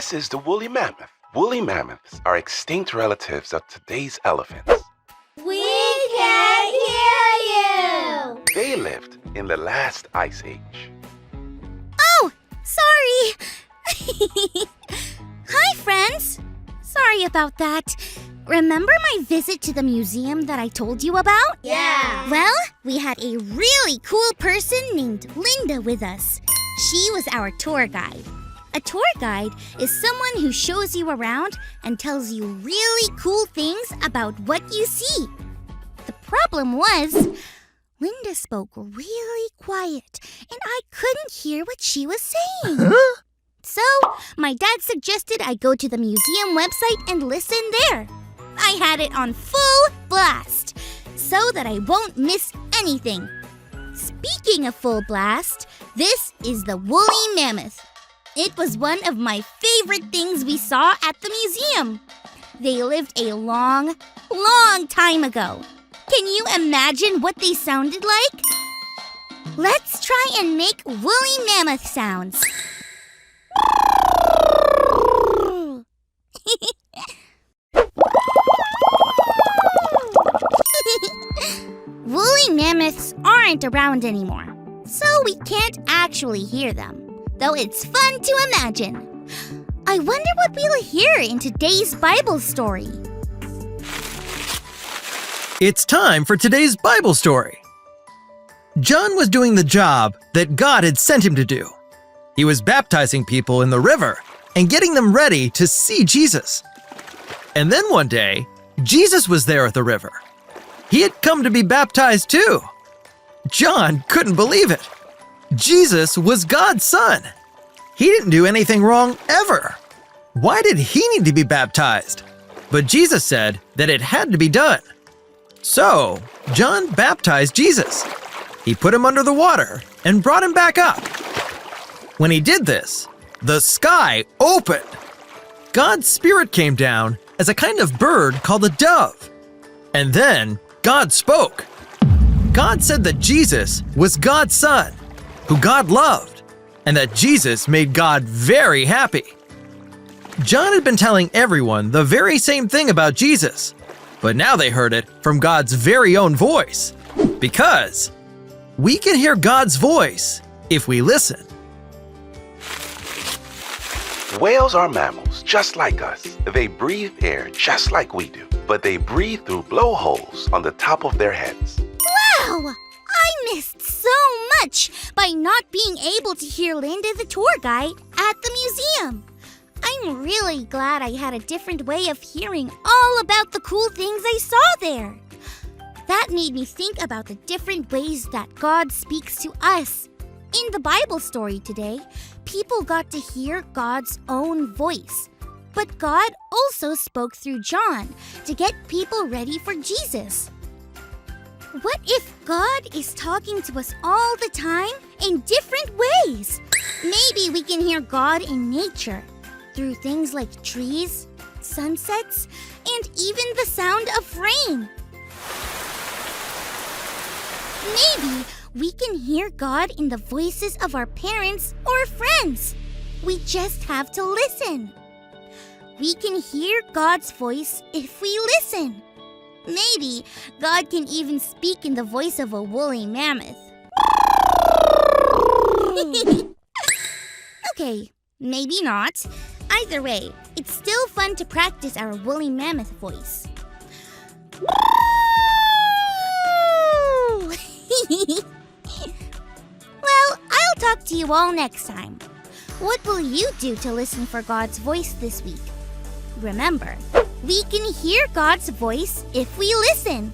This is the woolly mammoth. Woolly mammoths are extinct relatives of today's elephants. We can't hear you! They lived in the last ice age. Oh, sorry. Hi, friends. Sorry about that. Remember my visit to the museum that I told you about? Yeah. Well, we had a really cool person named Linda with us. She was our tour guide. A tour guide is someone who shows you around and tells you really cool things about what you see. The problem was, Linda spoke really quiet, and I couldn't hear what she was saying. Huh? So, my dad suggested I go to the museum website and listen there. I had it on full blast, so that I won't miss anything. Speaking of full blast, this is the woolly mammoth. It was one of my favorite things we saw at the museum. They lived a long, long time ago. Can you imagine what they sounded like? Let's try and make woolly mammoth sounds. Woolly mammoths aren't around anymore, so we can't actually hear them, though it's fun to imagine. I wonder what we'll hear in today's Bible story. It's time for today's Bible story. John was doing the job that God had sent him to do. He was baptizing people in the river and getting them ready to see Jesus. And then one day, Jesus was there at the river. He had come to be baptized too. John couldn't believe it. Jesus was God's son. He didn't do anything wrong ever. Why did he need to be baptized? But Jesus said that it had to be done. So, John baptized Jesus. He put him under the water and brought him back up. When he did this, the sky opened. God's Spirit came down as a kind of bird called a dove. And then God spoke. God said that Jesus was God's son, who God loved, and that Jesus made God very happy. John had been telling everyone the very same thing about Jesus, but now they heard it from God's very own voice, because we can hear God's voice if we listen. Whales are mammals just like us. They breathe air just like we do, but they breathe through blowholes on the top of their heads. Wow! I missed so much by not being able to hear Linda the tour guide at the museum. I'm really glad I had a different way of hearing all about the cool things I saw there. That made me think about the different ways that God speaks to us. In the Bible story today, people got to hear God's own voice. But God also spoke through John to get people ready for Jesus. What if God is talking to us all the time in different ways? Maybe we can hear God in nature, through things like trees, sunsets, and even the sound of rain. Maybe we can hear God in the voices of our parents or friends. We just have to listen. We can hear God's voice if we listen. Maybe God can even speak in the voice of a woolly mammoth. Okay, maybe not. Either way, it's still fun to practice our woolly mammoth voice. Well, I'll talk to you all next time. What will you do to listen for God's voice this week? Remember, we can hear God's voice if we listen.